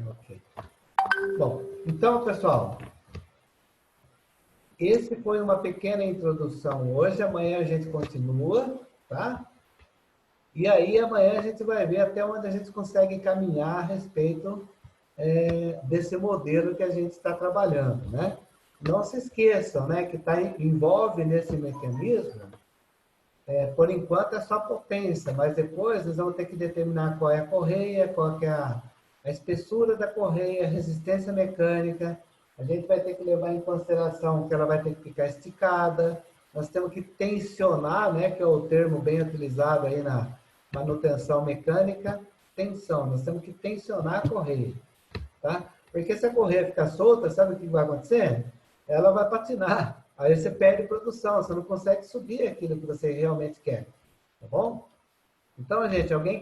Ok. Bom, então, pessoal, esse foi uma pequena introdução hoje. Amanhã a gente continua, tá? E aí, amanhã a gente vai ver até onde a gente consegue caminhar a respeito desse modelo que a gente está trabalhando, né? Não se esqueçam, né, que envolve nesse mecanismo, por enquanto é só potência, mas depois eles vão ter que determinar qual é a correia, qual que é a espessura da correia, a resistência mecânica. A gente vai ter que levar em consideração que ela vai ter que ficar esticada. Nós temos que tensionar, né, que é o termo bem utilizado aí na manutenção mecânica, tensão. Nós temos que tensionar a correia, tá? Porque se a correia ficar solta, sabe o que vai acontecer? Ela vai patinar. Aí você perde produção, você não consegue subir aquilo que você realmente quer. Tá bom? Então, gente, alguém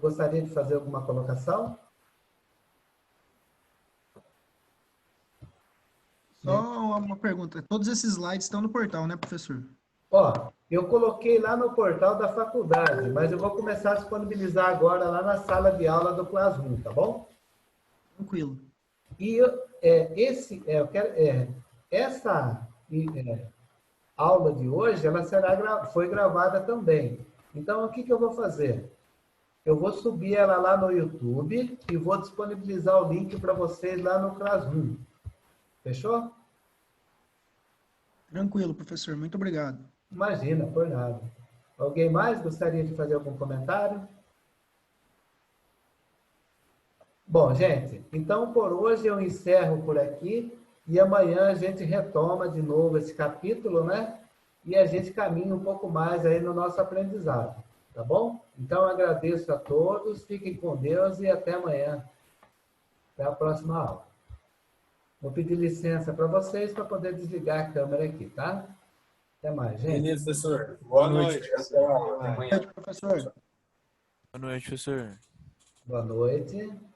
gostaria de fazer alguma colocação? Só uma pergunta. Todos esses slides estão no portal, né, professor? Ó, eu coloquei lá no portal da faculdade, mas eu vou começar a disponibilizar agora lá na sala de aula do Classroom, tá bom? Tranquilo. E essa aula de hoje, ela foi gravada também. Então, o que eu vou fazer? Eu vou subir ela lá no YouTube e vou disponibilizar o link para vocês lá no Classroom. Fechou? Tranquilo, professor. Muito obrigado. Imagina, por nada. Alguém mais gostaria de fazer algum comentário? Bom, gente, então por hoje eu encerro por aqui e amanhã a gente retoma de novo esse capítulo, né? E a gente caminha um pouco mais aí no nosso aprendizado, tá bom? Então eu agradeço a todos, fiquem com Deus e até amanhã. Até a próxima aula. Vou pedir licença para vocês para poder desligar a câmera aqui, tá? Até mais, gente. Beleza, professor. Boa noite. Até amanhã. Professor. Boa noite, professor. Boa noite.